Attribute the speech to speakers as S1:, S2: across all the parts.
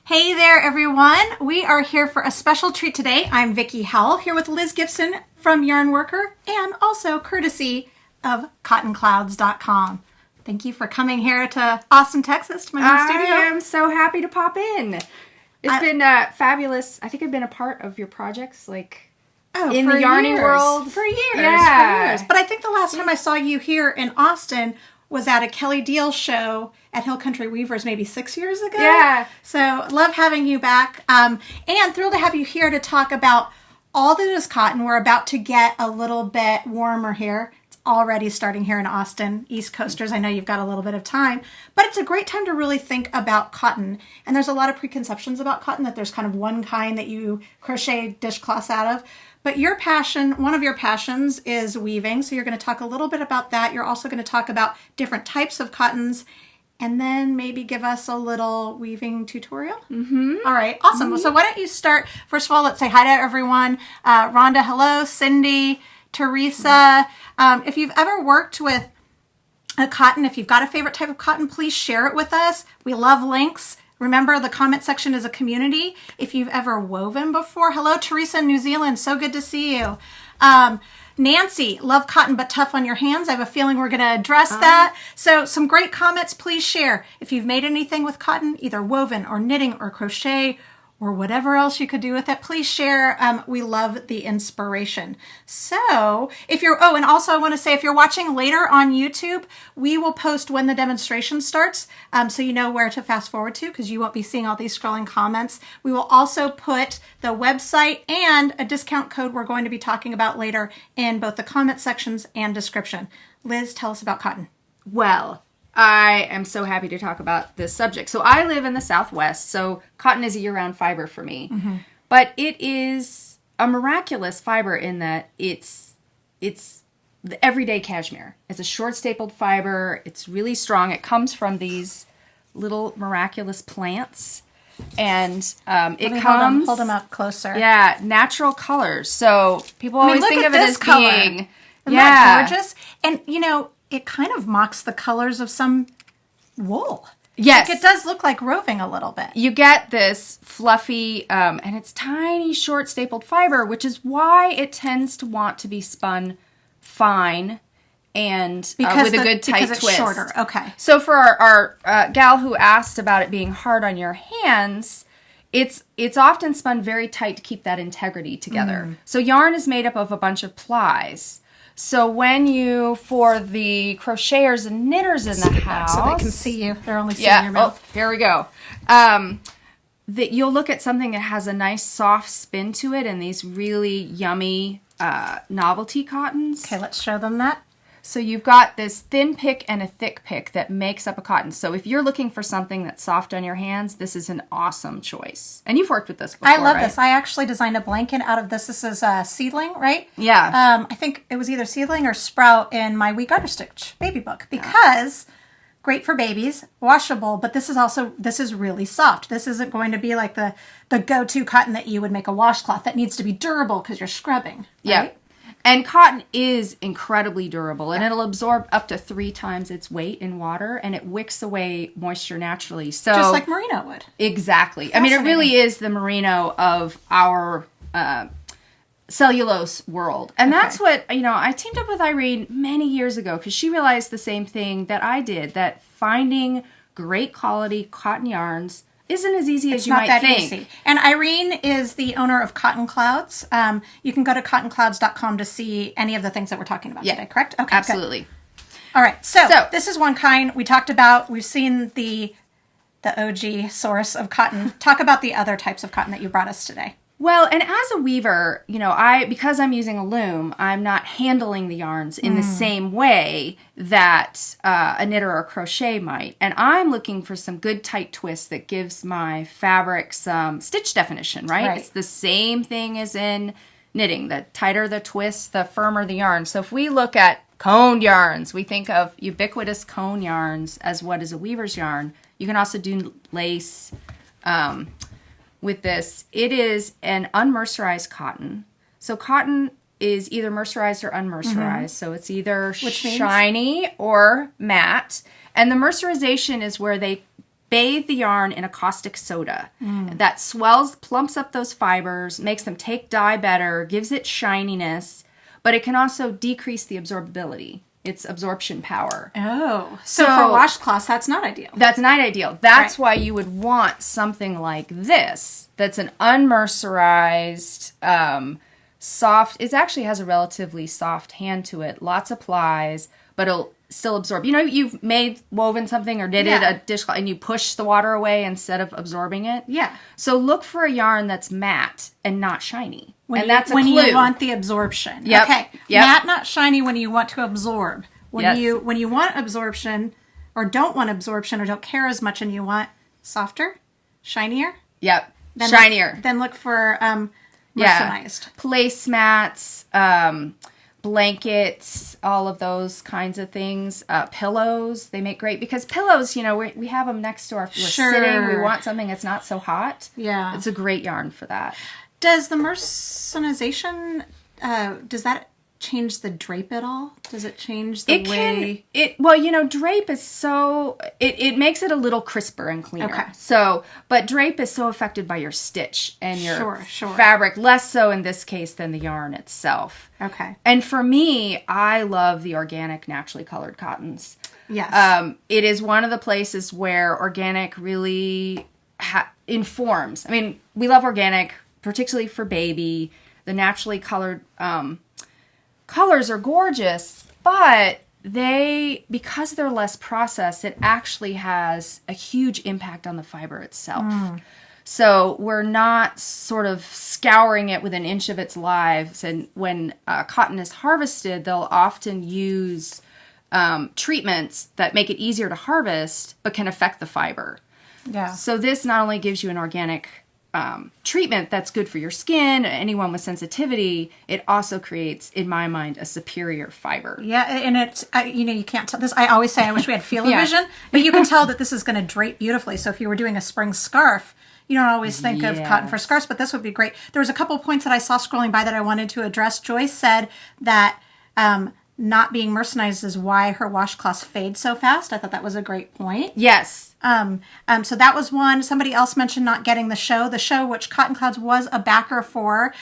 S1: Hey there, everyone. We are here for a special treat today. I'm Vickie Howell, here with Liz Gibson from Yarn Worker, and also courtesy of cottonclouds.com. Thank you for coming here to Austin, Texas, to my home studio.
S2: I am so happy to pop in. It's been fabulous. I think I've been a part of your projects, in the yarning world.
S1: For years.
S2: Yeah.
S1: For years. But I think the last time I saw you here in Austin was at a Kelly Deal show at Hill Country Weavers maybe 6 years ago.
S2: Yeah.
S1: So love having you back. And thrilled to have you here to talk about all that is cotton. We're about to get a little bit warmer here. It's already starting here in Austin. East Coasters, I know you've got a little bit of time. But it's a great time to really think about cotton. And there's a lot of preconceptions about cotton, that there's kind of one kind that you crochet dishcloths out of. But your passion, one of your passions is weaving. So you're going to talk a little bit about that. You're also going to talk about different types of cottons, and then maybe give us a little weaving tutorial. Mm-hmm. All right, awesome. Mm-hmm. So why don't you start, first of all, let's say hi to everyone. Rhonda, hello. Cindy, Teresa. If you've ever worked with a cotton, if you've got a favorite type of cotton, please share it with us. We love links. Remember, the comment section is a community. If you've ever woven before, hello, Teresa in New Zealand. So good to see you. Nancy, love cotton but tough on your hands. I have a feeling we're going to address that. So some great comments. Please share. If you've made anything with cotton, either woven or knitting or crochet or whatever else you could do with it, please share. We love the inspiration. So if you're, and also I want to say, if you're watching later on YouTube, we will post when the demonstration starts, so you know where to fast forward to, because you won't be seeing all these scrolling comments. We will also put the website and a discount code we're going to be talking about later in both the comment sections and description. Liz, tell us about cotton.
S2: Well, I am so happy to talk about this subject. So I live in the Southwest, so cotton is a year-round fiber for me. Mm-hmm. But it is a miraculous fiber in that it's the everyday cashmere. It's a short stapled fiber. It's really strong. It comes from these little miraculous plants. And it comes...
S1: Hold them up closer.
S2: Yeah, natural colors. So people always think of it as
S1: color.
S2: Being...
S1: Isn't that gorgeous? And, it kind of mocks the colors of some wool.
S2: Yes.
S1: It does look like roving a little bit.
S2: You get this fluffy, and it's tiny, short stapled fiber, which is why it tends to want to be spun fine and with a good tight twist.
S1: Because it's shorter. Okay.
S2: So for our gal who asked about it being hard on your hands, it's often spun very tight to keep that integrity together. So yarn is made up of a bunch of plies. So when for the crocheters and knitters in the house...
S1: So they can see you. They're only seeing your mouth.
S2: Oh, here we go. That you'll look at something that has a nice soft spin to it and these really yummy novelty cottons.
S1: Okay, let's show them that.
S2: So you've got this thin pick and a thick pick that makes up a cotton. So if you're looking for something that's soft on your hands, this is an awesome choice. And you've worked with this before,
S1: I love
S2: right?
S1: this. I actually designed a blanket out of this. This is a seedling, right?
S2: Yeah.
S1: I think it was either seedling or sprout in my We Garter Stitch baby book, because great for babies, washable, but this is really soft. This isn't going to be like the go-to cotton that you would make a washcloth that needs to be durable because you're scrubbing.
S2: Yeah.
S1: Right?
S2: And cotton is incredibly durable, and it'll absorb up to 3 times its weight in water, and it wicks away moisture naturally. So
S1: just like merino would.
S2: Exactly. I mean, it really is the merino of our cellulose world. And that's what, I teamed up with Irene many years ago because she realized the same thing that I did, that finding great quality cotton yarns isn't as easy as you might think. It's not that easy.
S1: And Irene is the owner of Cotton Clouds. You can go to cottonclouds.com to see any of the things that we're talking about today, correct? Okay,
S2: absolutely.
S1: Good. All right, so this is one kind we talked about. We've seen the OG source of cotton. Talk about the other types of cotton that you brought us today.
S2: Well, and as a weaver, because I'm using a loom, I'm not handling the yarns in the same way that a knitter or crochet might. And I'm looking for some good tight twist that gives my fabric some stitch definition, right? It's the same thing as in knitting. The tighter the twist, the firmer the yarn. So if we look at cone yarns, we think of ubiquitous cone yarns as what is a weaver's yarn. You can also do lace. With this, it is an unmercerized cotton. So cotton is either mercerized or unmercerized. So it's either shiny or matte. And the mercerization is where they bathe the yarn in a caustic soda. That swells, plumps up those fibers, makes them take dye better, gives it shininess, but it can also decrease the absorbability, its absorption power.
S1: Oh, so for washcloths, that's not ideal.
S2: That's not ideal. That's why you would want something like this. That's an unmercerized, soft. It actually has a relatively soft hand to it. Lots of plies, but it'll still absorb. You know, you've woven something or knitted a dishcloth and you push the water away instead of absorbing it.
S1: Yeah.
S2: So look for a yarn that's matte and not shiny. That's a
S1: when
S2: clue.
S1: you want the absorption.
S2: Yep.
S1: Okay.
S2: Yep.
S1: Matte, not shiny when you want to absorb. When you want absorption or don't want absorption or don't care as much and you want softer, shinier.
S2: Yep.
S1: Then
S2: Shinier.
S1: Then look for mercerized.
S2: Placemats, blankets, all of those kinds of things. Pillows, they make great because pillows, you know, we have them next to we're sitting. We want something that's not so hot.
S1: Yeah.
S2: It's a great yarn for that.
S1: Does the mercerization, does that change the drape at all? Does it change the way?
S2: Well, you know, drape is so, it makes it a little crisper and cleaner.
S1: Okay.
S2: So, but drape is so affected by your stitch and your
S1: Sure.
S2: fabric, less so in this case than the yarn itself.
S1: Okay.
S2: And for me, I love the organic, naturally colored cottons.
S1: Yes.
S2: It is one of the places where organic really informs. I mean, we love organic, particularly for baby. The naturally colored colors are gorgeous, but because they're less processed, it actually has a huge impact on the fiber itself. So we're not sort of scouring it with an inch of its lives. And when cotton is harvested, they'll often use treatments that make it easier to harvest, but can affect the fiber.
S1: Yeah.
S2: So this not only gives you an organic treatment that's good for your skin, anyone with sensitivity, it also creates, in my mind, a superior fiber.
S1: Yeah, and it's, you can't tell this. I always say I wish we had feel-o-vision, but you can tell that this is going to drape beautifully. So if you were doing a spring scarf, you don't always think of cotton for scarves, but this would be great. There was a couple of points that I saw scrolling by that I wanted to address. Joyce said that not being mercerized is why her washcloths fade so fast. I thought that was a great point.
S2: Yes.
S1: So that was one. Somebody else mentioned not getting the show. The show, which Cotton Clouds was a backer for,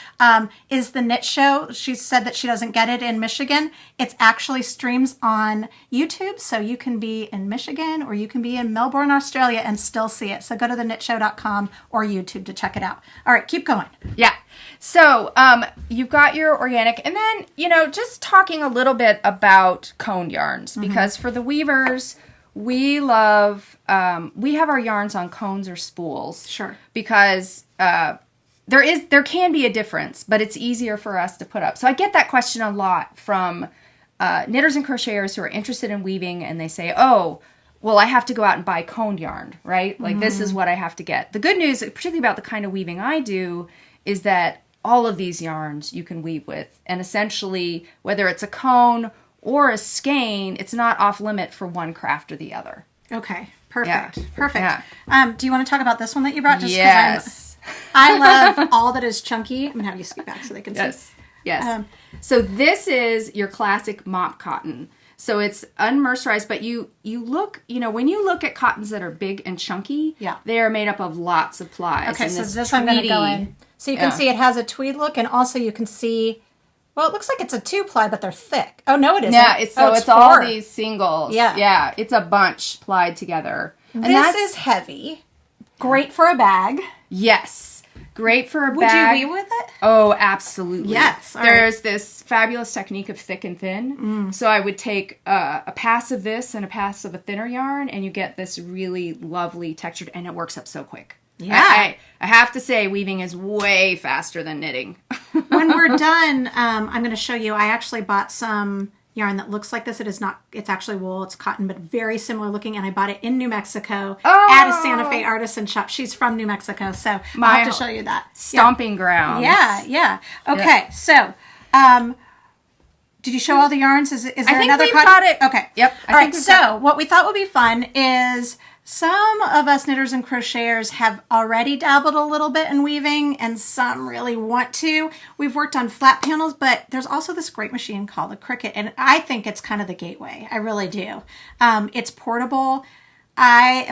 S1: is the Knit Show. She said that she doesn't get it in Michigan. It's actually streams on YouTube, so you can be in Michigan or you can be in Melbourne, Australia, and still see it. So go to thenitshow.com or YouTube to check it out. All right, keep going.
S2: Yeah. So you've got your organic, and then, just talking a little bit about cone yarns, because for the weavers, we love, we have our yarns on cones or spools.
S1: Sure.
S2: Because there can be a difference, but it's easier for us to put up. So I get that question a lot from knitters and crocheters who are interested in weaving, and they say, oh, well, I have to go out and buy coned yarn, right? Like, this is what I have to get. The good news, particularly about the kind of weaving I do, is that all of these yarns you can weave with. And essentially, whether it's a cone or a skein, it's not off limit for one craft or the other.
S1: Okay, perfect.
S2: Yeah.
S1: Perfect.
S2: Yeah.
S1: Do you want to talk about this one that you brought?
S2: Yes.
S1: I love all that is chunky. I'm going to have you scoot back so they can see.
S2: Yes. So this is your classic mop cotton. So it's unmercerized, but you look, when you look at cottons that are big and chunky, they are made up of lots of plies.
S1: Okay, so this I'm going to go in. So you can see it has a tweed look, and also you can see, well, it looks like it's a 2-ply, but they're thick. Oh, no, it isn't.
S2: Yeah, it's
S1: 4.
S2: all these singles.
S1: Yeah.
S2: Yeah, it's a bunch plied together. And
S1: this is heavy. Great for a bag.
S2: Yes. Great for a
S1: bag. Would you weave with it?
S2: Oh, absolutely.
S1: Yes.
S2: There's this fabulous technique of thick and thin. So I would take a pass of this and a pass of a thinner yarn, and you get this really lovely textured, and it works up so quick.
S1: Yeah.
S2: I have to say, weaving is way faster than knitting.
S1: When we're done, I'm going to show you. I actually bought some yarn that looks like this. It is not, it's actually wool, it's cotton, but very similar looking, and I bought it in New Mexico at a Santa Fe artisan shop. She's from New Mexico, so I'll have to show you that.
S2: Stomping grounds.
S1: Yeah. Okay, so did you show all the yarns? Is there another
S2: cotton? Got it.
S1: Okay.
S2: Yep.
S1: All right, so what we thought would be fun is some of us knitters and crocheters have already dabbled a little bit in weaving, and some really want to. We've worked on flat panels, but there's also this great machine called the Cricket, and I think it's kind of the gateway. I really do. It's portable.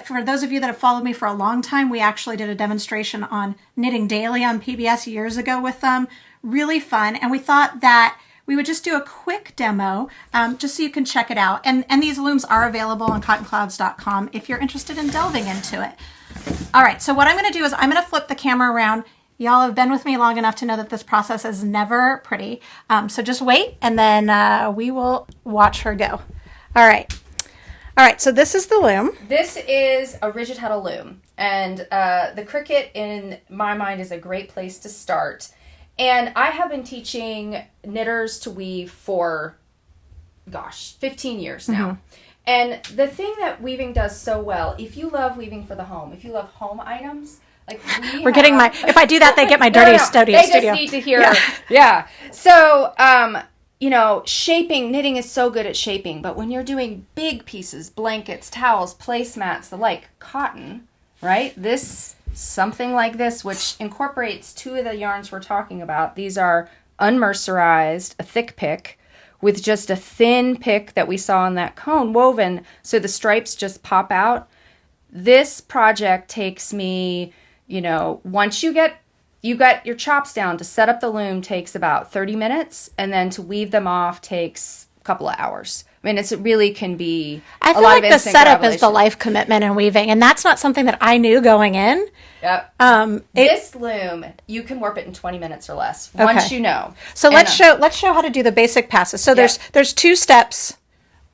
S1: For those of you that have followed me for a long time, we actually did a demonstration on Knitting Daily on PBS years ago with them. Really fun. And we thought that we would just do a quick demo just so you can check it out. And these looms are available on cottonclouds.com if you're interested in delving into it. All right, so what I'm going to do is I'm going to flip the camera around. Y'all have been with me long enough to know that this process is never pretty. So just wait, and then we will watch her go. All right. All right, so this is the loom.
S2: This is a rigid huddle loom, and the Cricket, in my mind, is a great place to start. And I have been teaching knitters to weave for, 15 years now. Mm-hmm. And the thing that weaving does so well, if you love weaving for the home, if you love home items, like getting my, if I do that, they get my dirty studio. They just need to hear. Yeah. So, knitting is so good at shaping, but when you're doing big pieces, blankets, towels, placemats, the like, cotton, right? Something like this, which incorporates two of the yarns we're talking about. These are unmercerized, a thick pick, with just a thin pick that we saw on that cone woven, so the stripes just pop out. This project takes me, once you got your chops down, to set up the loom takes about 30 minutes, and then to weave them off takes a couple of hours. I mean, it really can be
S1: I feel like the setup is the life commitment in weaving, and that's not something that I knew going in.
S2: Yep. This loom, you can warp it in 20 minutes or less, once you know.
S1: So let's show how to do the basic passes. So there's 2 steps.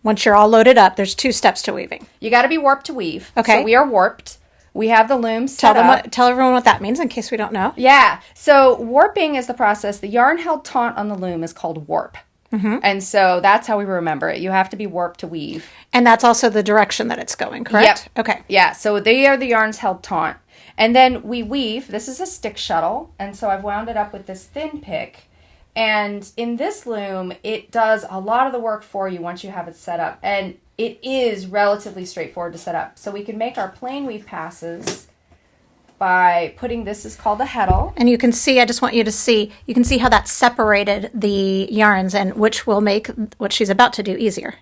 S1: Once you're all loaded up, there's 2 steps to weaving.
S2: You got to be warped to weave.
S1: Okay.
S2: So we are warped. We have the loom set up.
S1: Tell everyone what that means in case we don't know.
S2: Yeah. So warping is the process. The yarn held taut on the loom is called warp. Mm-hmm. And so that's how we remember it. You have to be warped to weave.
S1: And that's also the direction that it's going, correct?
S2: Yep.
S1: Okay.
S2: Yeah, so they are the yarns held taut. And then we weave. This is a stick shuttle, and so I've wound it up with this thin pick. And in this loom, it does a lot of the work for you once you have it set up. And it is relatively straightforward to set up. So we can make our plain weave passes by putting, this is called the heddle.
S1: And you can see, I just want you to see, you can see how that separated the yarns, and which will make what she's about to do easier.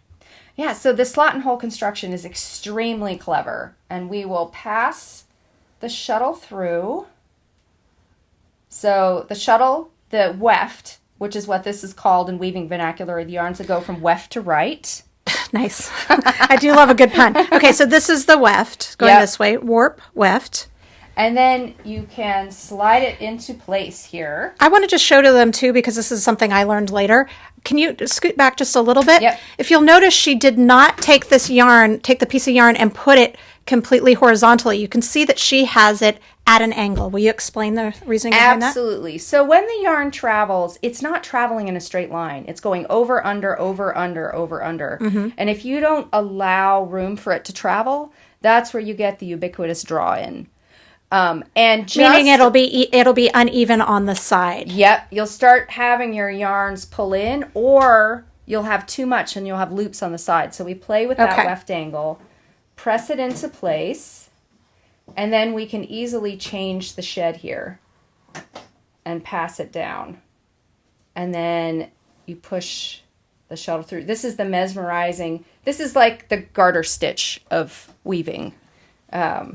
S2: Yeah, so the slot and hole construction is extremely clever. And we will pass the shuttle through. So the shuttle, the weft, which is what this is called in weaving vernacular, the yarns that go from weft to right.
S1: Nice. I do love a good pun. Okay, so this is the weft, going this way, warp, weft.
S2: And then you can slide it into place here.
S1: I want to just show to them too, because this is something I learned later. Can you scoot back just a little bit?
S2: Yep.
S1: If you'll notice, she did not take the piece of yarn and put it completely horizontally. You can see that she has it at an angle. Will you explain the reasoning behind that?
S2: Absolutely. So when the yarn travels, it's not traveling in a straight line. It's going over, under, over, under, over, under. Mm-hmm. And if you don't allow room for it to travel, that's where you get the ubiquitous draw in.
S1: Meaning it'll be uneven on the side.
S2: Yep. You'll start having your yarns pull in, or you'll have too much and you'll have loops on the side. So we play with that weft angle, press it into place, and then we can easily change the shed here and pass it down. And then you push the shuttle through. This is the mesmerizing, this is like the garter stitch of weaving.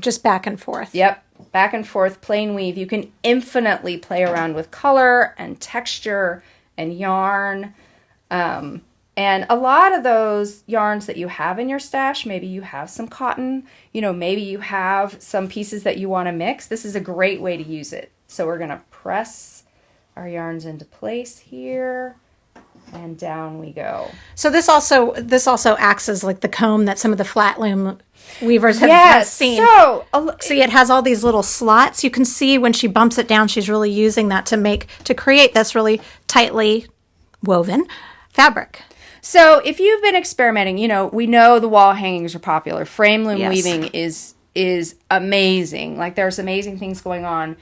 S1: Just back and forth.
S2: Yep. Back and forth, plain weave. You can infinitely play around with color and texture and yarn. And a lot of those yarns that you have in your stash, maybe you have some cotton, maybe you have some pieces that you want to mix. This is a great way to use it. So we're going to press our yarns into place here, and down we go.
S1: So this also acts as like the comb that some of the flat loom weavers have seen.
S2: So
S1: see, it has all these little slots. You can see when she bumps it down, she's really using that to create this really tightly woven fabric.
S2: So if you've been experimenting, we know the wall hangings are popular. Frame loom weaving is amazing. Like, there's amazing things going on.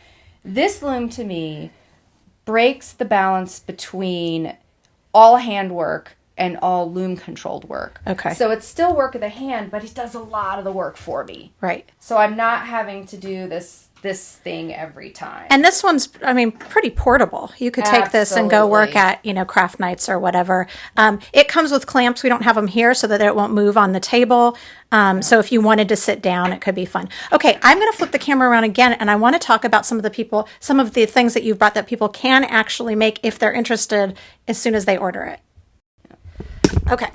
S2: This loom, to me, breaks the balance between all handwork and all loom controlled work.
S1: Okay.
S2: So it's still work of the hand, but it does a lot of the work for me.
S1: Right.
S2: So I'm not having to do this thing every time.
S1: And this one's, I mean, pretty portable. You could take this and go work at, craft nights or whatever. It comes with clamps. We don't have them here so that it won't move on the table. So if you wanted to sit down, it could be fun. Okay, I'm going to flip the camera around again, and I want to talk about some of the things that you've brought that people can actually make if they're interested as soon as they order it. Okay.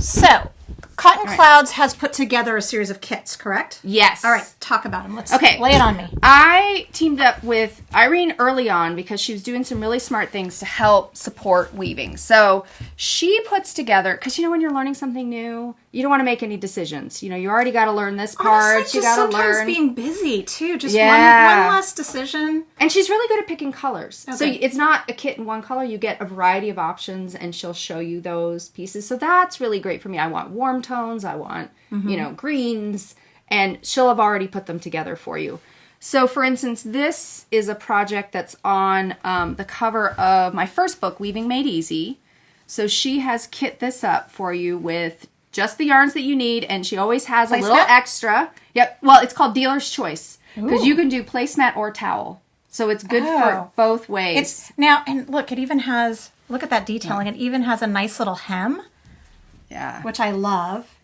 S1: So, Cotton Clouds has put together a series of kits, correct?
S2: Yes.
S1: All right, talk about them. Let's
S2: lay
S1: it on me.
S2: I teamed up with Irene early on because she was doing some really smart things to help support weaving. So she puts together, because when you're learning something new, you don't want to make any decisions. You already got to learn this part.
S1: Honestly,
S2: you got to learn.
S1: Sometimes being busy too. Just one less decision.
S2: And she's really good at picking colors.
S1: Okay.
S2: So it's not a kit in one color. You get a variety of options, and she'll show you those pieces. So that's really great for me. I want warm tones. I want, greens. And she'll have already put them together for you. So, for instance, this is a project that's on the cover of my first book, Weaving Made Easy. So she has kit this up for you with just the yarns that you need, and she always has a little extra. Yep. Well, it's called Dealer's Choice because you can do placemat or towel. So it's good for both ways.
S1: And look, it even has, look at that detailing. It even has a nice little hem.
S2: Yeah.
S1: Which I love.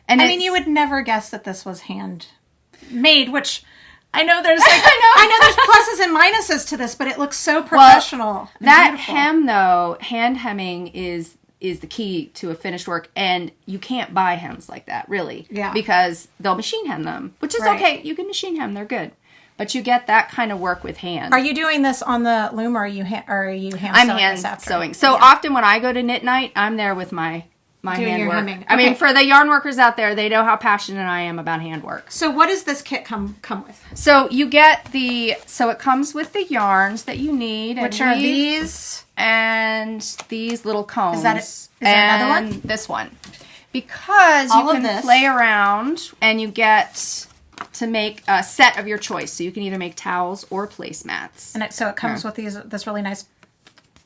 S2: And
S1: I mean, you would never guess that this was handmade, which I know there's I know there's pluses and minuses to this, but it looks so professional.
S2: That
S1: beautiful.
S2: hem, though, hand hemming is the key to a finished work, and you can't buy hems like that, really.
S1: Yeah.
S2: Because they'll machine hem them, which is okay. You can machine hem; they're good, but you get that kind of work with hand.
S1: Are you doing this on the loom, or are you hand sewing?
S2: I'm hand sewing. So often when I go to knit night, I'm there with my handwork.
S1: Hemming.
S2: I mean, for the yarn workers out there, they know how passionate I am about handwork.
S1: So what does this kit come with?
S2: So you get it comes with the yarns that you need.
S1: Which are these?
S2: And these little combs.
S1: Is there another one?
S2: This one. Because you can play around and you get to make a set of your choice. So you can either make towels or placemats.
S1: And so it comes with this really nice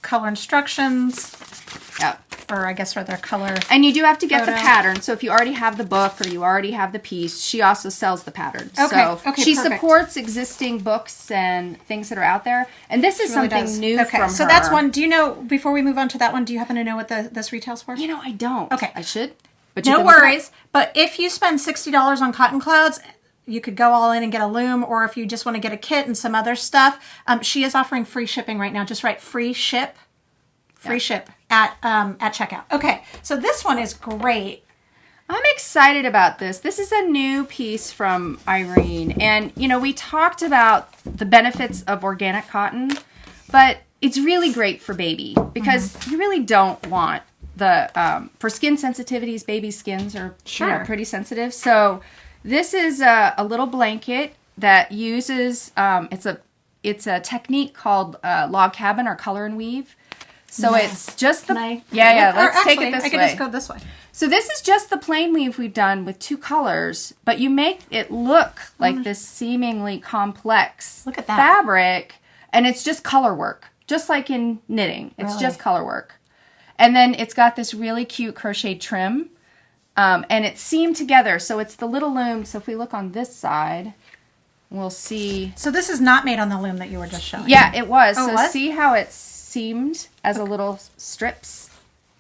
S1: color instructions.
S2: Yep.
S1: Or I guess for their color.
S2: And you do have to get the pattern. So if you already have the book or you already have the piece, she also sells the pattern.
S1: Okay.
S2: So she supports existing books and things that are out there. And this is
S1: really
S2: something new from her.
S1: So that's one. Do you know, before we move on to that one, do you happen to know what this retails for?
S2: I don't.
S1: Okay.
S2: I should. But
S1: no worries. But if you spend $60 on Cotton Clouds, you could go all in and get a loom, or if you just want to get a kit and some other stuff, she is offering free shipping right now. Just write free ship at checkout. Okay, so this one is great.
S2: I'm excited about this. This is a new piece from Irene. And, we talked about the benefits of organic cotton, but it's really great for baby because you really don't want for skin sensitivities, baby skins are pretty sensitive. So this is a little blanket that uses, it's a technique called log cabin or color and weave. So it's just let's take it this way. I can just
S1: go this way.
S2: So this is just the plain weave we've done with two colors, but you make it look like this seemingly complex fabric, and it's just color work, just like in knitting. It's just color work. And then it's got this really cute crocheted trim, and it's seamed together, so it's the little loom. So if we look on this side, we'll see.
S1: So this is not made on the loom that you were just showing.
S2: Yeah, it was. Oh, so see how it's seamed as a little strips?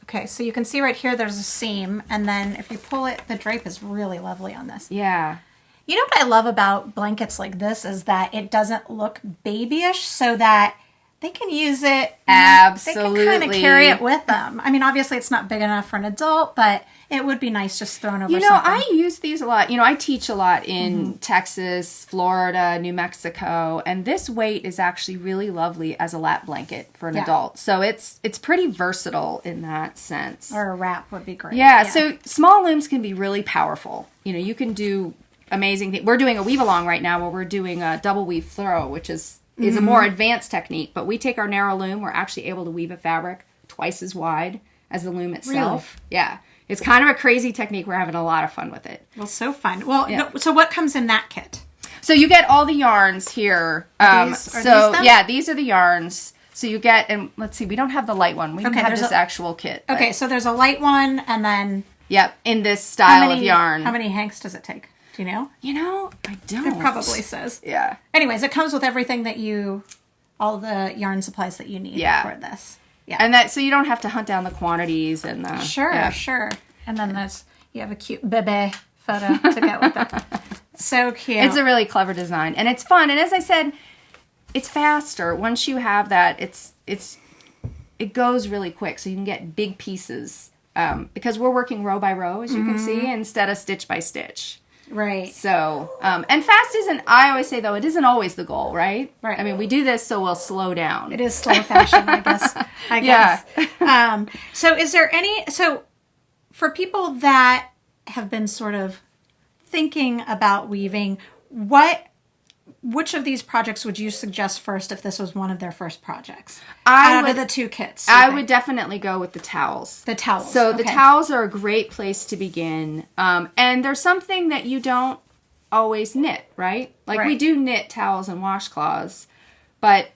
S1: Okay, so you can see right here there's a seam, and then if you pull it, the drape is really lovely on this.
S2: Yeah.
S1: You know what I love about blankets like this is that it doesn't look babyish, so that they can use it.
S2: Absolutely.
S1: They can kind of carry it with them. I mean, obviously it's not big enough for an adult, but it would be nice just thrown over something.
S2: I use these a lot. I teach a lot in Texas, Florida, New Mexico, and this weight is actually really lovely as a lap blanket for an adult. So it's pretty versatile in that sense.
S1: Or a wrap would be great.
S2: Yeah, so small looms can be really powerful. You can do amazing things. We're doing a weave along right now where we're doing a double weave throw, which is a more advanced technique, but we take our narrow loom, we're actually able to weave a fabric twice as wide as the loom itself. Really? Yeah. It's kind of a crazy technique. We're having a lot of fun with it.
S1: Well, so fun. Well, so what comes in that kit?
S2: So you get all the yarns here.
S1: These are the yarns.
S2: So you get, and let's see, we don't have the light one. We have this actual kit. But,
S1: okay, so there's a light one, and then...
S2: Yep, in this style of yarn.
S1: How many hanks does it take? Do you know?
S2: I don't.
S1: It probably says.
S2: Yeah.
S1: Anyways, it comes with everything that all the yarn supplies that you need for this. Yeah.
S2: And so you don't have to hunt down the quantities and the...
S1: Sure. And then you have a cute bebe photo to go with it. So cute.
S2: It's a really clever design, and it's fun. And as I said, it's faster. Once you have that, it goes really quick, so you can get big pieces. Because we're working row by row, as you can see, instead of stitch by stitch.
S1: Right.
S2: So, and fast isn't, I always say though, it isn't always the goal, right?
S1: Right.
S2: I mean, we do this so we'll slow down.
S1: It is slow fashion, I guess. Yeah. So for people that have been sort of thinking about weaving, which of these projects would you suggest first if this was one of their first projects? Out of the two kits.
S2: I would definitely go with the towels.
S1: The towels.
S2: So the towels are a great place to begin. And they're something that you don't always knit, right? Like we do knit towels and washcloths, but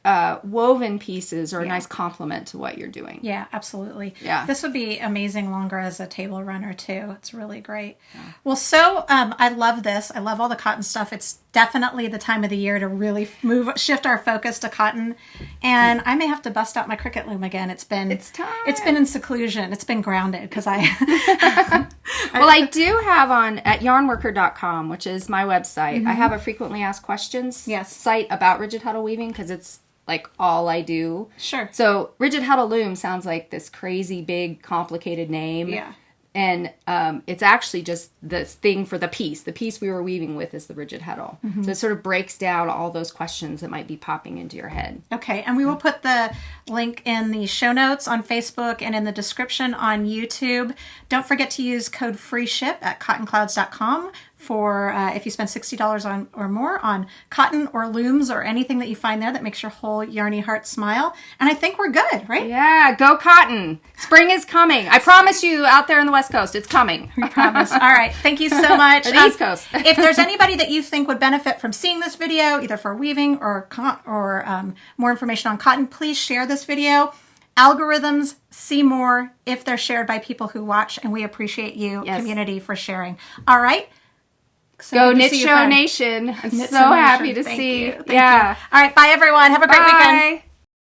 S2: woven pieces are a nice complement to what you're doing.
S1: Yeah, absolutely.
S2: Yeah.
S1: This would be amazing longer as a table runner too. It's really great. Yeah. Well, so I love this. I love all the cotton stuff. It's definitely the time of the year to really shift our focus to cotton. And I may have to bust out my Cricket Loom again. It's time. It's been in seclusion. It's been grounded because I
S2: Well, I do have at yarnworker.com, which is my website. I have a frequently asked questions site about rigid huddle weaving because it's like all I do.
S1: Sure.
S2: So rigid huddle loom sounds like this crazy big complicated name.
S1: Yeah.
S2: And it's actually just this thing for the piece. The piece we were weaving with is the rigid huddle. So it sort of breaks down all those questions that might be popping into your head.
S1: Okay, and we will put the link in the show notes on Facebook and in the description on YouTube. Don't forget to use code FREESHIP at cottonclouds.com for if you spend $60 or more on cotton or looms or anything that you find there that makes your whole yarny heart smile. And I think we're good, right?
S2: Yeah, go cotton. Spring is coming. I promise you out there in the West Coast, it's coming.
S1: We promise. All right. Thank you so much.
S2: Or the East Coast.
S1: If there's anybody that you think would benefit from seeing this video, either for weaving or more information on cotton, please share this video. Algorithms see more if they're shared by people who watch, and we appreciate you, community, for sharing. All right. So
S2: go Knit Show Nation. I'm so happy to see you.
S1: Thank you. All right. Bye, everyone. Have a great weekend.